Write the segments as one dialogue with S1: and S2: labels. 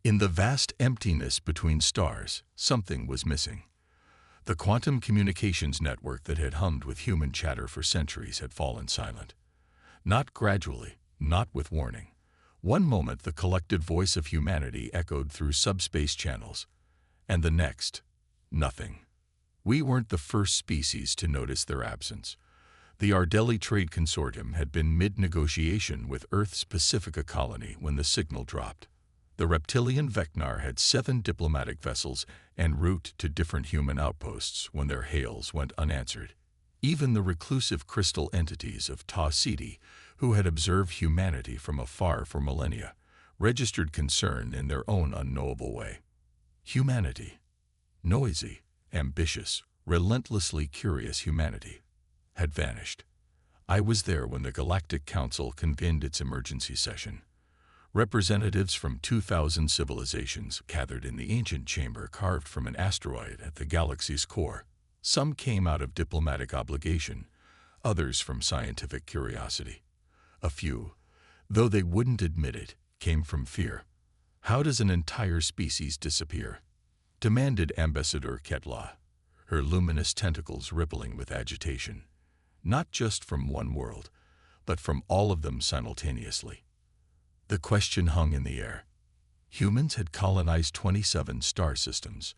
S1: In the vast emptiness between stars, something was missing. The quantum communications network that had hummed with human chatter for centuries had fallen silent. Not gradually, not with warning. One moment the collected voice of humanity echoed through subspace channels, and the next, nothing. We weren't the first species to notice their absence. The Ardeli Trade Consortium had been mid-negotiation with Earth's Pacifica colony when the signal dropped. The reptilian Vecnar had 7 diplomatic vessels en route to different human outposts when their hails went unanswered. Even the reclusive crystal entities of Ta Siti, who had observed humanity from afar for millennia, registered concern in their own unknowable way. Humanity, noisy, ambitious, relentlessly curious humanity, had vanished. I was there when the Galactic Council convened its emergency session. Representatives from 2,000 civilizations gathered in the ancient chamber carved from an asteroid at the galaxy's core. Some came out of diplomatic obligation, others from scientific curiosity. A few, though they wouldn't admit it, came from fear. How does an entire species disappear? Demanded Ambassador Ketla, her luminous tentacles rippling with agitation. Not just from one world, but from all of them simultaneously. The question hung in the air. Humans had colonized 27 star systems.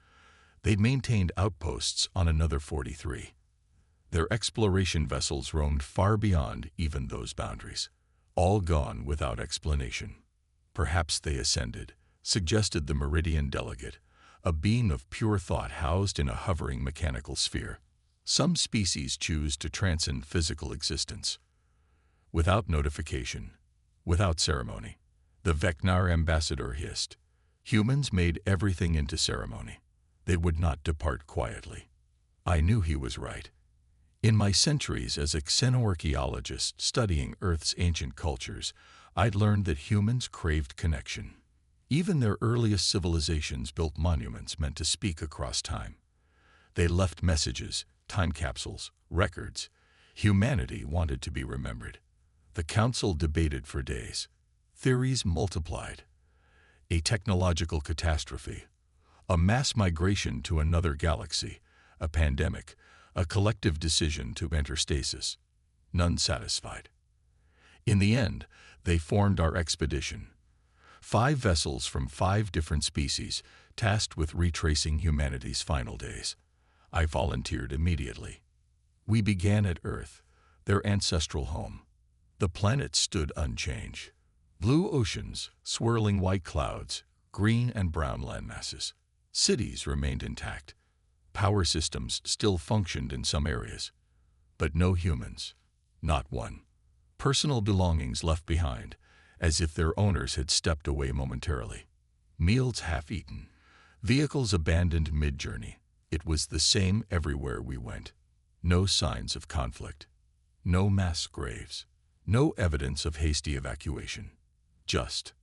S1: They'd maintained outposts on another 43. Their exploration vessels roamed far beyond even those boundaries, all gone without explanation. Perhaps they ascended, suggested the Meridian delegate, a being of pure thought housed in a hovering mechanical sphere. Some species choose to transcend physical existence. Without notification, without ceremony, the Vecnar ambassador hissed. Humans made everything into ceremony. They would not depart quietly. I knew he was right. In my centuries as a xenoarchaeologist studying Earth's ancient cultures, I'd learned that humans craved connection. Even their earliest civilizations built monuments meant to speak across time. They left messages, time capsules, records. Humanity wanted to be remembered. The council debated for days. Theories multiplied. A technological catastrophe, a mass migration to another galaxy, a pandemic, a collective decision to enter stasis. None satisfied. In the end, they formed our expedition. 5 vessels from 5 different species, tasked with retracing humanity's final days. I volunteered immediately. We began at Earth, their ancestral home. The planet stood unchanged. Blue oceans, swirling white clouds, green and brown landmasses. Cities remained intact. Power systems still functioned in some areas. But no humans. Not one. Personal belongings left behind, as if their owners had stepped away momentarily. Meals half-eaten. Vehicles abandoned mid-journey. It was the same everywhere we went. No signs of conflict. No mass graves. No evidence of hasty evacuation. Just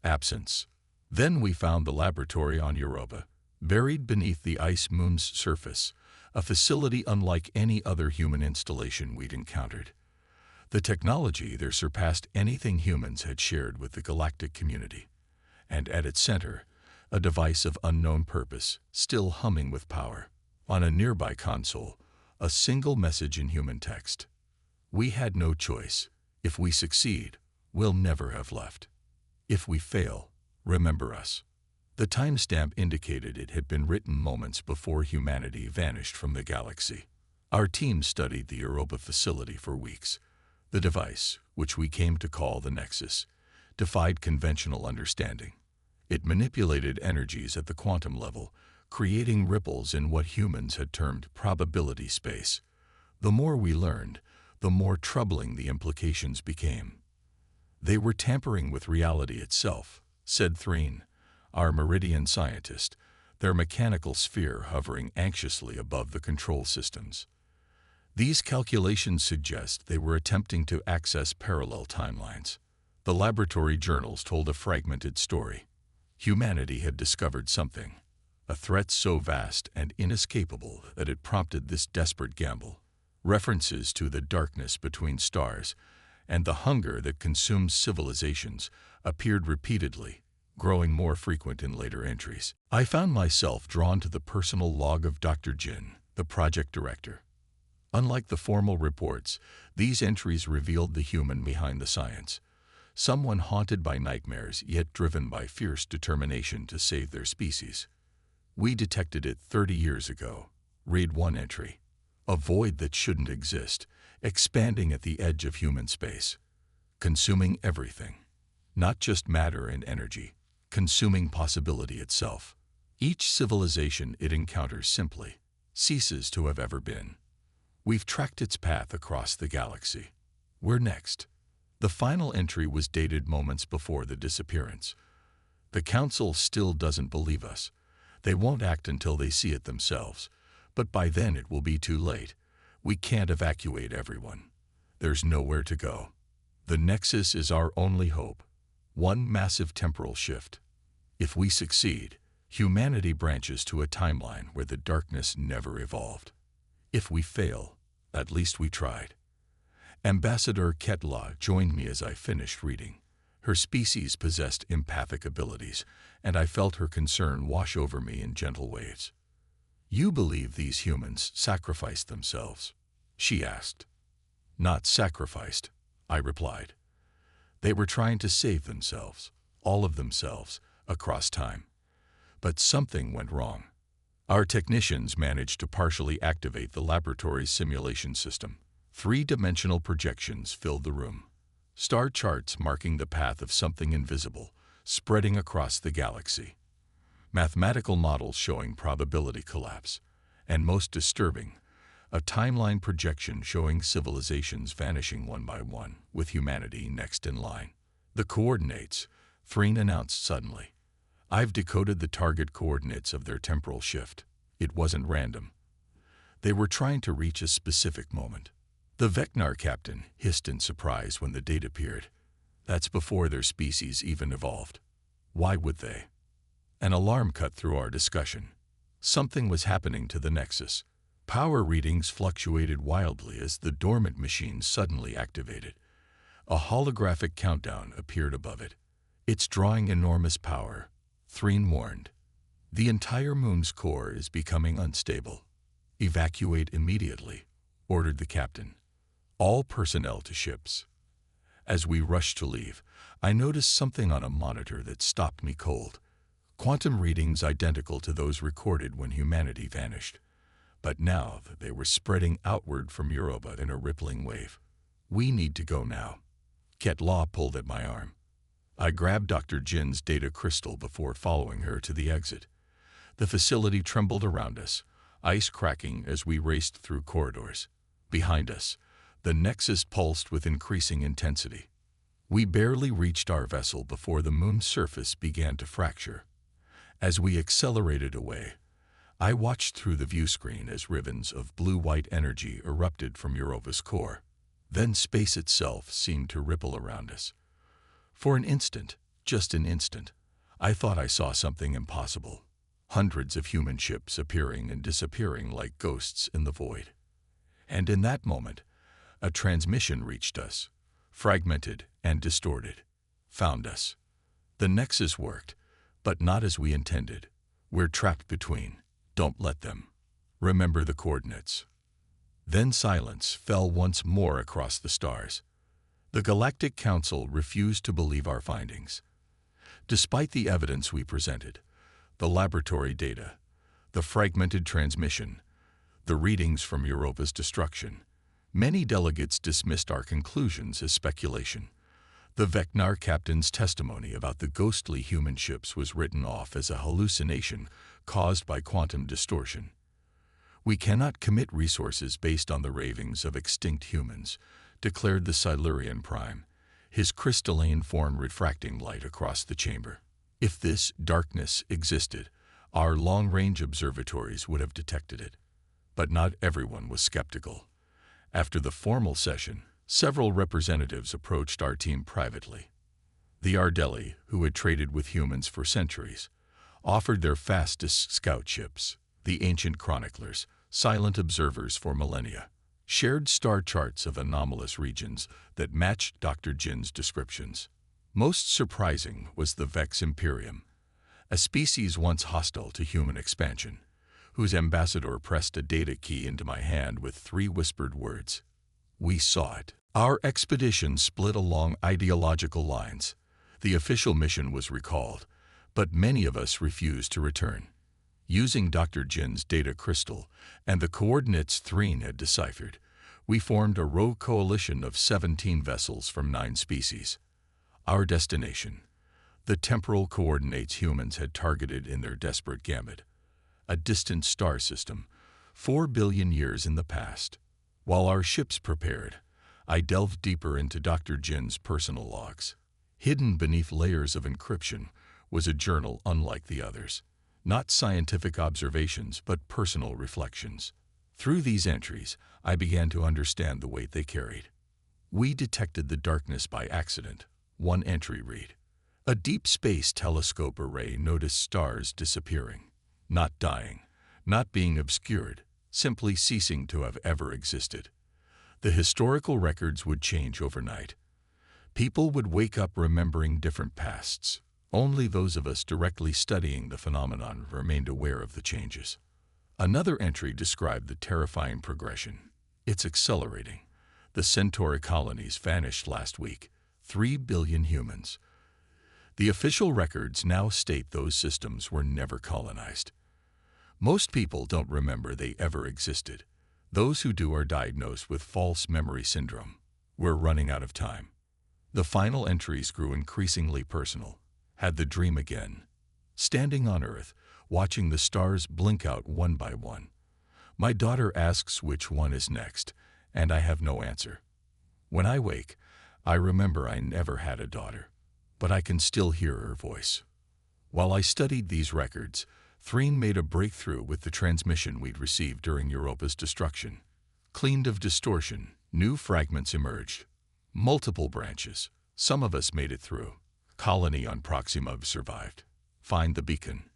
S1: absence. Then we found the laboratory on Europa, buried beneath the ice moon's surface, a facility unlike any other human installation we'd encountered. The technology there surpassed anything humans had shared with the galactic community. And at its center, a device of unknown purpose, still humming with power. On a nearby console, a single message in human text. We had no choice. If we succeed, we'll never have left. If we fail, remember us. The timestamp indicated it had been written moments before humanity vanished from the galaxy. Our team studied the Europa facility for weeks. The device, which we came to call the Nexus, defied conventional understanding. It manipulated energies at the quantum level, creating ripples in what humans had termed probability space. The more we learned, the more troubling the implications became. They were tampering with reality itself, said Threen, our Meridian scientist, their mechanical sphere hovering anxiously above the control systems. These calculations suggest they were attempting to access parallel timelines. The laboratory journals told a fragmented story. Humanity had discovered something, a threat so vast and inescapable that it prompted this desperate gamble. References to the darkness between stars and the hunger that consumes civilizations appeared repeatedly, growing more frequent in later entries. I found myself drawn to the personal log of Dr. Jin, the project director. Unlike the formal reports, these entries revealed the human behind the science, someone haunted by nightmares yet driven by fierce determination to save their species. We detected it 30 years ago. Read one entry. A void that shouldn't exist, expanding at the edge of human space, consuming everything, not just matter and energy, consuming possibility itself. Each civilization it encounters simply ceases to have ever been. We've tracked its path across the galaxy. We're next. The final entry was dated moments before the disappearance. The Council still doesn't believe us. They won't act until they see it themselves, but by then it will be too late. We can't evacuate everyone. There's nowhere to go. The Nexus is our only hope. One massive temporal shift. If we succeed, humanity branches to a timeline where the darkness never evolved. If we fail, at least we tried. Ambassador Ketla joined me as I finished reading. Her species possessed empathic abilities, and I felt her concern wash over me in gentle waves. "You believe these humans sacrificed themselves?" she asked. "Not sacrificed," I replied. "They were trying to save themselves, all of themselves, across time. But something went wrong. Our technicians managed to partially activate the laboratory's simulation system. Three-dimensional projections filled the room. Star charts marking the path of something invisible, spreading across the galaxy. Mathematical models showing probability collapse. And most disturbing, a timeline projection showing civilizations vanishing one by one, with humanity next in line. "The coordinates," Threen announced suddenly. "I've decoded the target coordinates of their temporal shift. It wasn't random. They were trying to reach a specific moment." The Vecnar captain hissed in surprise when the date appeared. "That's before their species even evolved. Why would they?" An alarm cut through our discussion. Something was happening to the Nexus. Power readings fluctuated wildly as the dormant machines suddenly activated. A holographic countdown appeared above it. "It's drawing enormous power," Threen warned. "The entire moon's core is becoming unstable. Evacuate immediately," ordered the captain. "All personnel to ships." As we rushed to leave, I noticed something on a monitor that stopped me cold. Quantum readings identical to those recorded when humanity vanished. But now they were spreading outward from Europa in a rippling wave. "We need to go now." Ketla pulled at my arm. I grabbed Dr. Jin's data crystal before following her to the exit. The facility trembled around us, ice cracking as we raced through corridors. Behind us, the Nexus pulsed with increasing intensity. We barely reached our vessel before the moon's surface began to fracture. As we accelerated away, I watched through the viewscreen as ribbons of blue-white energy erupted from Europa's core. Then space itself seemed to ripple around us. For an instant, just an instant, I thought I saw something impossible. Hundreds of human ships appearing and disappearing like ghosts in the void. And in that moment, a transmission reached us, fragmented and distorted. Found us. The Nexus worked, but not as we intended. We're trapped between. Don't let them. Remember the coordinates. Then silence fell once more across the stars. The Galactic Council refused to believe our findings. Despite the evidence we presented, the laboratory data, the fragmented transmission, the readings from Europa's destruction, many delegates dismissed our conclusions as speculation. The Vecnar captain's testimony about the ghostly human ships was written off as a hallucination caused by quantum distortion. "We cannot commit resources based on the ravings of extinct humans," declared the Silurian Prime, his crystalline form refracting light across the chamber. If this darkness existed, our long-range observatories would have detected it. But not everyone was skeptical. After the formal session, several representatives approached our team privately. The Ardeli, who had traded with humans for centuries, offered their fastest scout ships, the ancient chroniclers, silent observers for millennia, shared star charts of anomalous regions that matched Dr. Jin's descriptions. Most surprising was the Vex Imperium, a species once hostile to human expansion, whose ambassador pressed a data key into my hand with 3 whispered words. We saw it. Our expedition split along ideological lines. The official mission was recalled, but many of us refused to return. Using Dr. Jin's data crystal and the coordinates Threen had deciphered, we formed a rogue coalition of 17 vessels from 9 species. Our destination, the temporal coordinates humans had targeted in their desperate gambit, a distant star system, 4 billion years in the past. While our ships prepared, I delved deeper into Dr. Jin's personal logs. Hidden beneath layers of encryption was a journal unlike the others. Not scientific observations, but personal reflections. Through these entries, I began to understand the weight they carried. We detected the darkness by accident. One entry read, "A deep space telescope array noticed stars disappearing, not dying, not being obscured, simply ceasing to have ever existed." The historical records would change overnight. People would wake up remembering different pasts. Only those of us directly studying the phenomenon remained aware of the changes. Another entry described the terrifying progression. It's accelerating. The Centauri colonies vanished last week. 3 billion humans. The official records now state those systems were never colonized. Most people don't remember they ever existed. Those who do are diagnosed with false memory syndrome. We're running out of time. The final entries grew increasingly personal. Had the dream again. Standing on Earth, watching the stars blink out one by one. My daughter asks which one is next, and I have no answer. When I wake, I remember I never had a daughter, but I can still hear her voice. While I studied these records, Threen made a breakthrough with the transmission we'd received during Europa's destruction. Cleaned of distortion, new fragments emerged. Multiple branches. Some of us made it through. Colony on Proxima survived. Find the beacon.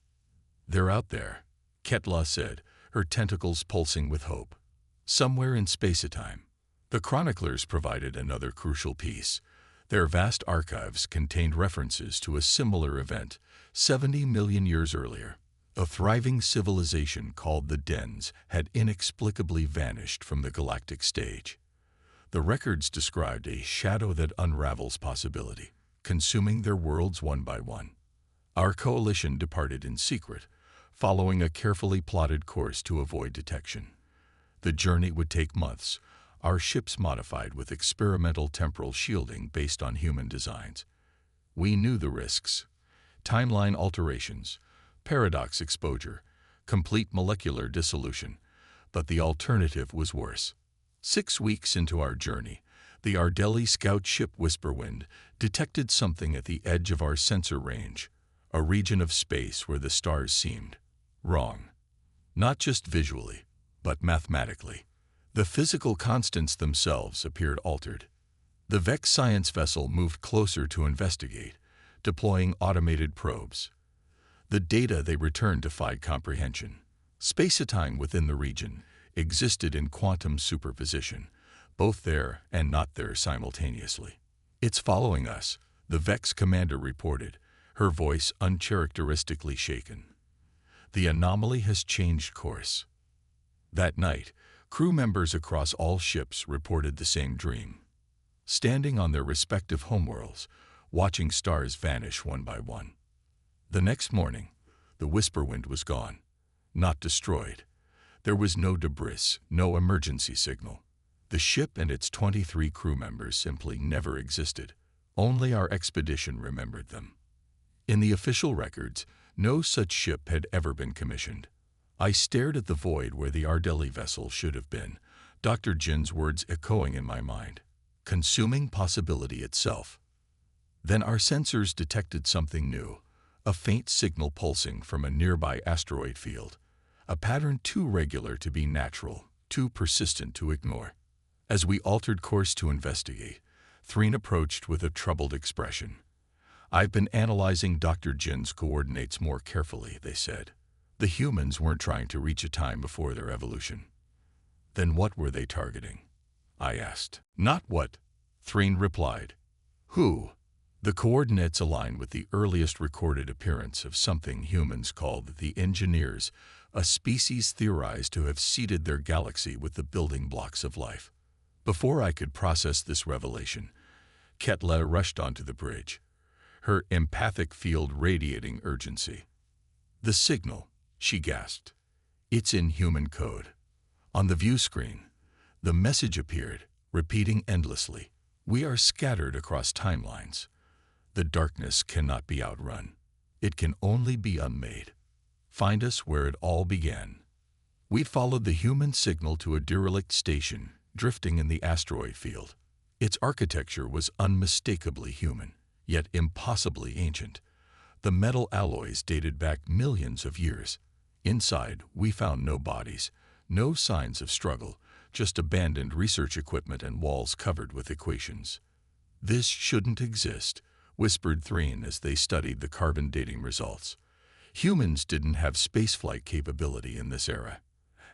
S1: They're out there, Ketla said, her tentacles pulsing with hope. Somewhere in space-time. The chroniclers provided another crucial piece. Their vast archives contained references to a similar event 70 million years earlier. A thriving civilization called the Dens had inexplicably vanished from the galactic stage. The records described a shadow that unravels possibility, consuming their worlds one by one. Our coalition departed in secret, following a carefully plotted course to avoid detection. The journey would take months, our ships modified with experimental temporal shielding based on human designs. We knew the risks: timeline alterations, paradox exposure, complete molecular dissolution, but the alternative was worse. 6 weeks into our journey, the Ardeli scout ship Whisperwind detected something at the edge of our sensor range, a region of space where the stars seemed wrong. Not just visually, but mathematically. The physical constants themselves appeared altered. The Vex science vessel moved closer to investigate, deploying automated probes. The data they returned defied comprehension. Space-time within the region existed in quantum superposition, both there and not there simultaneously. "It's following us," the Vex commander reported, her voice uncharacteristically shaken. "The anomaly has changed course." That night, crew members across all ships reported the same dream. Standing on their respective homeworlds, watching stars vanish one by one. The next morning, the Whisperwind was gone. Not destroyed. There was no debris, no emergency signal. The ship and its 23 crew members simply never existed. Only our expedition remembered them. In the official records, no such ship had ever been commissioned. I stared at the void where the Ardeli vessel should have been, Dr. Jin's words echoing in my mind. Consuming possibility itself. Then our sensors detected something new, a faint signal pulsing from a nearby asteroid field, a pattern too regular to be natural, too persistent to ignore. As we altered course to investigate, Threen approached with a troubled expression. "I've been analyzing Dr. Jin's coordinates more carefully," they said. The humans weren't trying to reach a time before their evolution. "Then what were they targeting?" I asked. "Not what," Threen replied. "Who?" The coordinates align with the earliest recorded appearance of something humans called the engineers, a species theorized to have seeded their galaxy with the building blocks of life. Before I could process this revelation, Ketla rushed onto the bridge, her empathic field radiating urgency. "The signal," she gasped. "It's in human code." On the view screen, the message appeared, repeating endlessly, "We are scattered across timelines. The darkness cannot be outrun. It can only be unmade. Find us where it all began." We followed the human signal to a derelict station drifting in the asteroid field. Its architecture was unmistakably human, yet impossibly ancient. The metal alloys dated back millions of years. Inside, we found no bodies, no signs of struggle, just abandoned research equipment and walls covered with equations. "This shouldn't exist," whispered Threen as they studied the carbon dating results. Humans didn't have spaceflight capability in this era.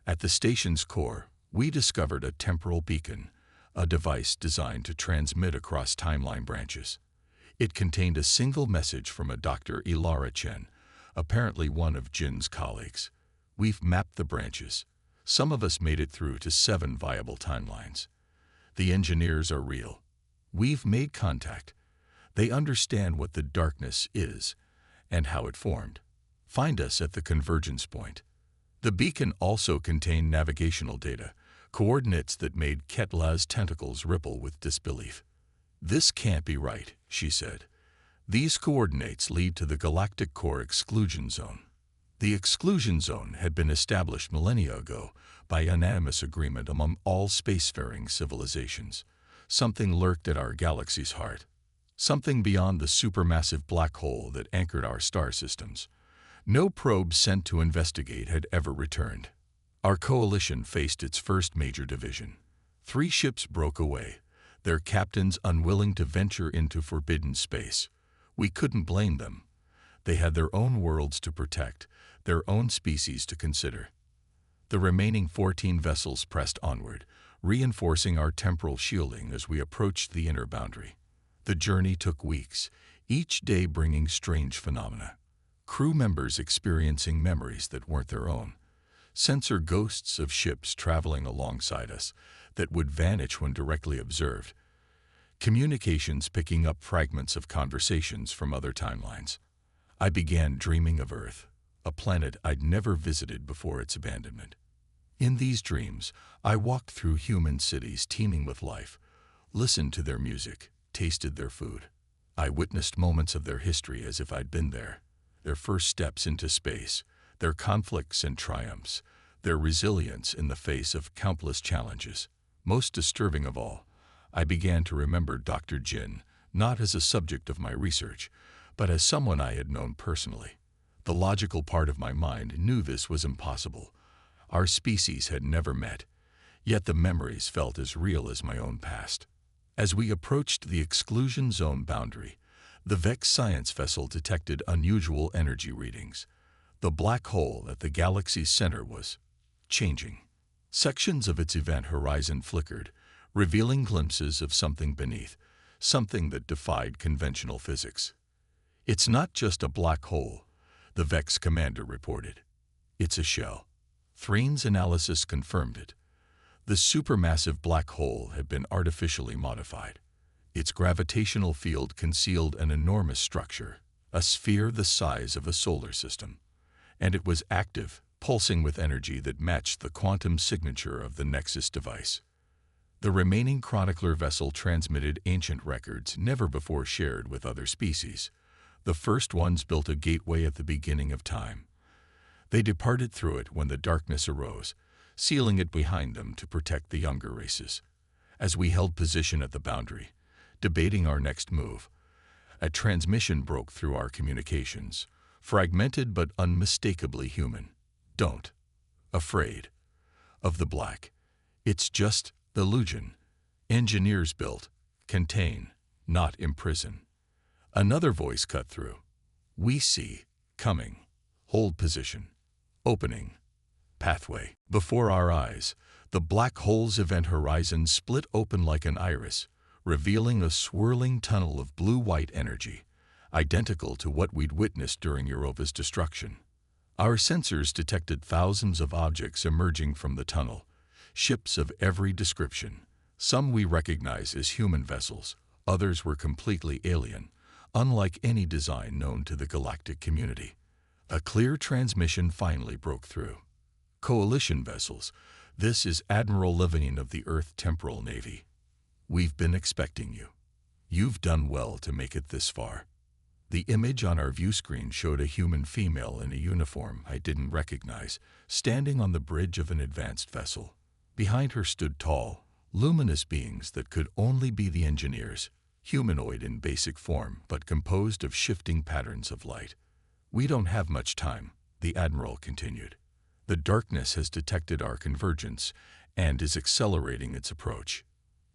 S1: At the station's core, we discovered a temporal beacon, a device designed to transmit across timeline branches. It contained a single message from a Dr. Ilara Chen, apparently one of Jin's colleagues. "We've mapped the branches. Some of us made it through to 7 viable timelines. The engineers are real. We've made contact. They understand what the darkness is and how it formed. Find us at the convergence point." The beacon also contained navigational data, coordinates that made Ketla's tentacles ripple with disbelief. "This can't be right," she said. "These coordinates lead to the galactic core exclusion zone." The exclusion zone had been established millennia ago by unanimous agreement among all spacefaring civilizations. Something lurked at our galaxy's heart. Something beyond the supermassive black hole that anchored our star systems. No probe sent to investigate had ever returned. Our coalition faced its first major division. 3 ships broke away, their captains unwilling to venture into forbidden space. We couldn't blame them. They had their own worlds to protect, their own species to consider. The remaining 14 vessels pressed onward, reinforcing our temporal shielding as we approached the inner boundary. The journey took weeks, each day bringing strange phenomena. Crew members experiencing memories that weren't their own. Sensor ghosts of ships traveling alongside us that would vanish when directly observed. Communications picking up fragments of conversations from other timelines. I began dreaming of Earth, a planet I'd never visited before its abandonment. In these dreams, I walked through human cities teeming with life, listened to their music, tasted their food. I witnessed moments of their history as if I'd been there. Their first steps into space, their conflicts and triumphs, their resilience in the face of countless challenges. Most disturbing of all, I began to remember Dr. Jin, not as a subject of my research, but as someone I had known personally. The logical part of my mind knew this was impossible. Our species had never met, yet the memories felt as real as my own past. As we approached the exclusion zone boundary, the Vex science vessel detected unusual energy readings. The black hole at the galaxy's center was changing. Sections of its event horizon flickered, revealing glimpses of something beneath, something that defied conventional physics. "It's not just a black hole," the Vex commander reported. "It's a shell." Threen's analysis confirmed it. The supermassive black hole had been artificially modified. Its gravitational field concealed an enormous structure, a sphere the size of a solar system. And it was active, pulsing with energy that matched the quantum signature of the Nexus device. The remaining chronicler vessel transmitted ancient records never before shared with other species. The first ones built a gateway at the beginning of time. They departed through it when the darkness arose, sealing it behind them to protect the younger races. As we held position at the boundary, debating our next move, a transmission broke through our communications, fragmented but unmistakably human. "Don't. Afraid. Of the black. It's just illusion. Engineers built. Contain. Not imprison." Another voice cut through. "We see. Coming. Hold position. Opening. Pathway." Before our eyes, the black hole's event horizon split open like an iris, revealing a swirling tunnel of blue-white energy, identical to what we'd witnessed during Europa's destruction. Our sensors detected thousands of objects emerging from the tunnel, ships of every description. Some we recognize as human vessels, others were completely alien, unlike any design known to the galactic community. A clear transmission finally broke through. Coalition vessels, this is Admiral Levine of the Earth Temporal Navy. We've been expecting you. You've done well to make it this far. The image on our view screen showed a human female in a uniform I didn't recognize, standing on the bridge of an advanced vessel. Behind her stood tall, luminous beings that could only be the engineers, humanoid in basic form but composed of shifting patterns of light. "We don't have much time," the Admiral continued. "The darkness has detected our convergence and is accelerating its approach.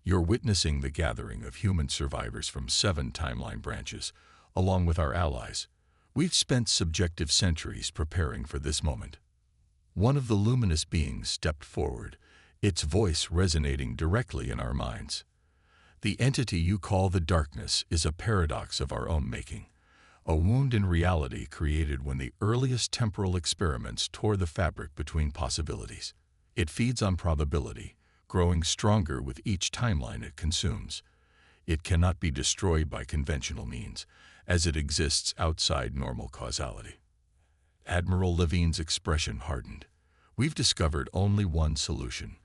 S1: You're witnessing the gathering of human survivors from 7 timeline branches, along with our allies. We've spent subjective centuries preparing for this moment." One of the luminous beings stepped forward, its voice resonating directly in our minds. "The entity you call the darkness is a paradox of our own making, a wound in reality created when the earliest temporal experiments tore the fabric between possibilities. It feeds on probability, growing stronger with each timeline it consumes. It cannot be destroyed by conventional means, as it exists outside normal causality." Admiral Levine's expression hardened. "We've discovered only one solution.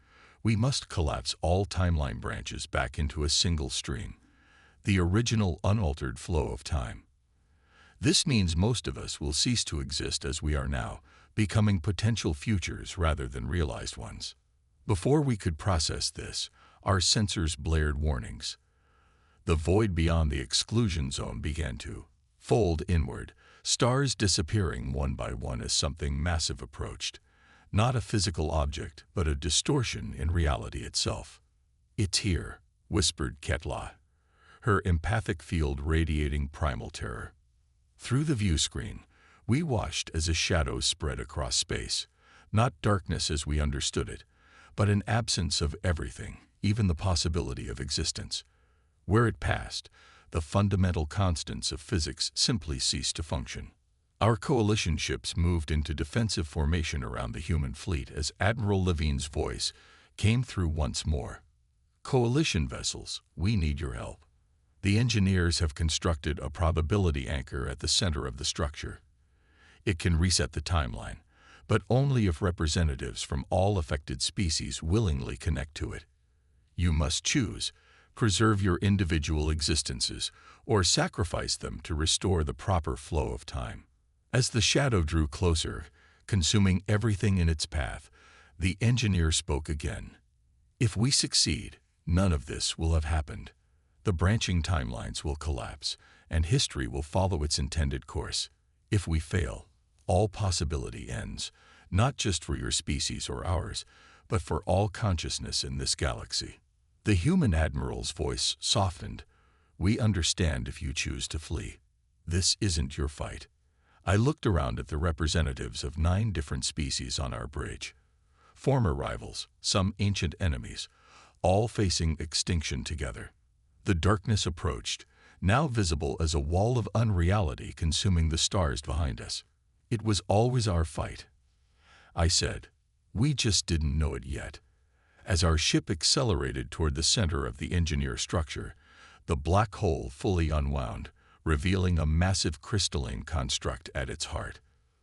S1: We must collapse all timeline branches back into a single stream, the original unaltered flow of time. This means most of us will cease to exist as we are now, becoming potential futures rather than realized ones." Before we could process this, our sensors blared warnings. The void beyond the exclusion zone began to fold inward, stars disappearing one by one as something massive approached. Not a physical object, but a distortion in reality itself. "It's here," whispered Ketla, her empathic field radiating primal terror. Through the view screen, we watched as a shadow spread across space, not darkness as we understood it, but an absence of everything, even the possibility of existence. Where it passed, the fundamental constants of physics simply ceased to function. Our coalition ships moved into defensive formation around the human fleet as Admiral Levine's voice came through once more. "Coalition vessels, we need your help. The engineers have constructed a probability anchor at the center of the structure. It can reset the timeline, but only if representatives from all affected species willingly connect to it. You must choose, preserve your individual existences, or sacrifice them to restore the proper flow of time." As the shadow drew closer, consuming everything in its path, the engineer spoke again. "If we succeed, none of this will have happened. The branching timelines will collapse, and history will follow its intended course. If we fail, all possibility ends, not just for your species or ours, but for all consciousness in this galaxy." The human admiral's voice softened. "We understand if you choose to flee. This isn't your fight." I looked around at the representatives of 9 different species on our bridge. Former rivals, some ancient enemies, all facing extinction together. The darkness approached, now visible as a wall of unreality consuming the stars behind us. "It was always our fight," I said. "We just didn't know it yet." As our ship accelerated toward the center of the engineer structure, the black hole fully unwound, revealing a massive crystalline construct at its heart,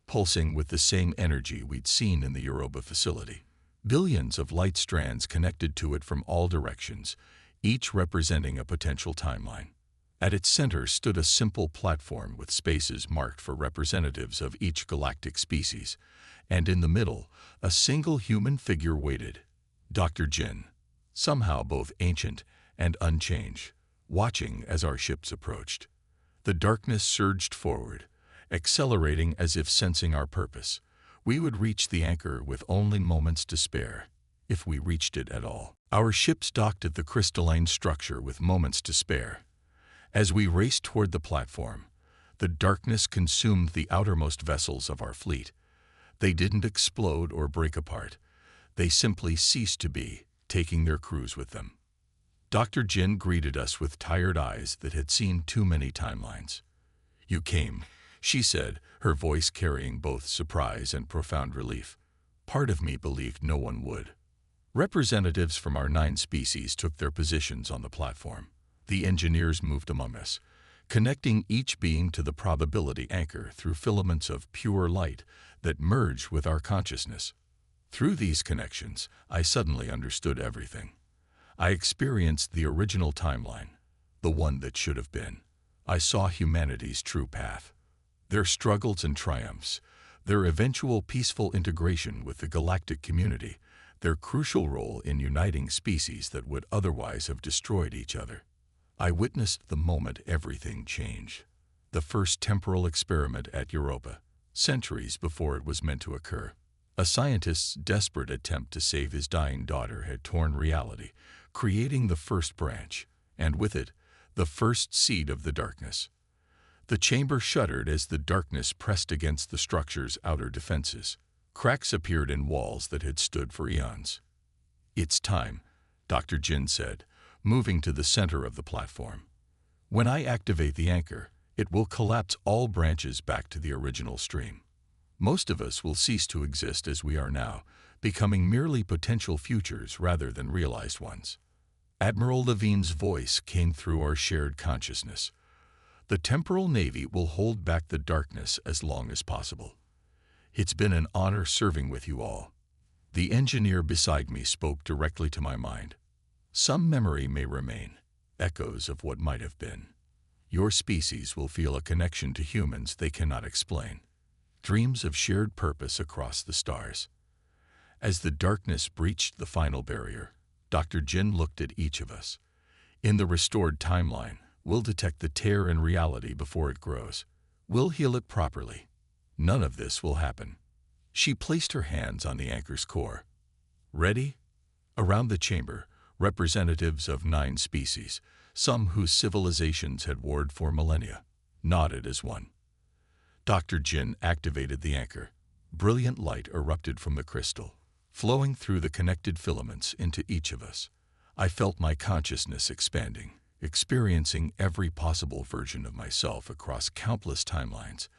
S1: pulsing with the same energy we'd seen in the Europa facility. Billions of light strands connected to it from all directions, each representing a potential timeline. At its center stood a simple platform with spaces marked for representatives of each galactic species, and in the middle, a single human figure waited, Dr. Jin, somehow both ancient and unchanged, watching as our ships approached. The darkness surged forward, accelerating as if sensing our purpose. We would reach the anchor with only moments to spare, if we reached it at all. Our ships docked at the crystalline structure with moments to spare. As we raced toward the platform, the darkness consumed the outermost vessels of our fleet. They didn't explode or break apart. They simply ceased to be, taking their crews with them. Dr. Jin greeted us with tired eyes that had seen too many timelines. "You came," she said, her voice carrying both surprise and profound relief. Part of me believed no one would. Representatives from our 9 species took their positions on the platform. The engineers moved among us, connecting each being to the probability anchor through filaments of pure light that merged with our consciousness. Through these connections, I suddenly understood everything. I experienced the original timeline, the one that should have been. I saw humanity's true path, their struggles and triumphs, their eventual peaceful integration with the galactic community, their crucial role in uniting species that would otherwise have destroyed each other. I witnessed the moment everything changed. The first temporal experiment at Europa, centuries before it was meant to occur. A scientist's desperate attempt to save his dying daughter had torn reality, creating the first branch, and with it, the first seed of the darkness. The chamber shuddered as the darkness pressed against the structure's outer defenses. Cracks appeared in walls that had stood for eons. "It's time," Dr. Jin said, moving to the center of the platform. "When I activate the anchor, it will collapse all branches back to the original stream. Most of us will cease to exist as we are now, becoming merely potential futures rather than realized ones." Admiral Levine's voice came through our shared consciousness. "The temporal navy will hold back the darkness as long as possible. It's been an honor serving with you all." The engineer beside me spoke directly to my mind. "Some memory may remain, echoes of what might have been. Your species will feel a connection to humans they cannot explain. Dreams of shared purpose across the stars." As the darkness breached the final barrier, Dr. Jin looked at each of us. "In the restored timeline, we'll detect the tear in reality before it grows. We'll heal it properly. None of this will happen." She placed her hands on the anchor's core. "Ready?" Around the chamber, representatives of 9 species, some whose civilizations had warred for millennia, nodded as one. Dr. Jin activated the anchor. Brilliant light erupted from the crystal, flowing through the connected filaments into each of us. I felt my consciousness expanding, experiencing every possible version of myself across countless timelines,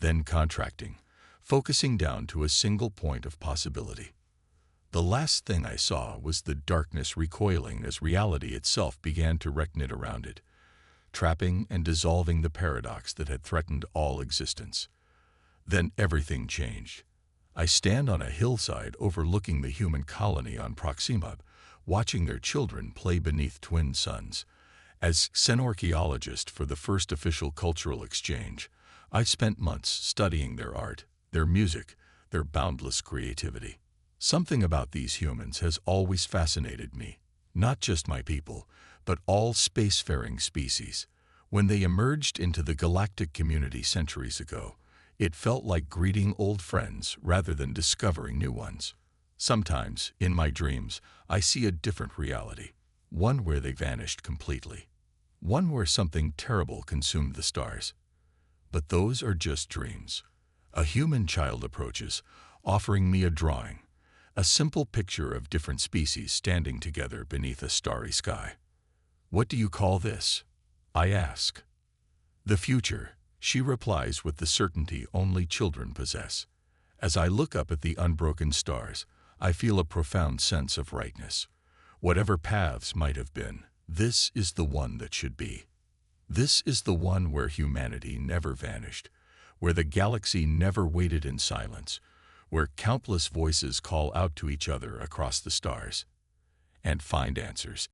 S1: then contracting, focusing down to a single point of possibility. The last thing I saw was the darkness recoiling as reality itself began to reckoning around it, trapping and dissolving the paradox that had threatened all existence. Then everything changed. I stand on a hillside overlooking the human colony on Proxima, watching their children play beneath twin suns. As xenorchaeologist for the first official cultural exchange, I spent months studying their art, their music, their boundless creativity. Something about these humans has always fascinated me, not just my people, but all spacefaring species. When they emerged into the galactic community centuries ago, it felt like greeting old friends rather than discovering new ones. Sometimes, in my dreams, I see a different reality, one where they vanished completely, one where something terrible consumed the stars. But those are just dreams. A human child approaches, offering me a drawing, a simple picture of different species standing together beneath a starry sky. "What do you call this?" I ask. "The future," she replies with the certainty only children possess. As I look up at the unbroken stars, I feel a profound sense of rightness. Whatever paths might have been, this is the one that should be. This is the one where humanity never vanished, where the galaxy never waited in silence, where countless voices call out to each other across the stars and find answers.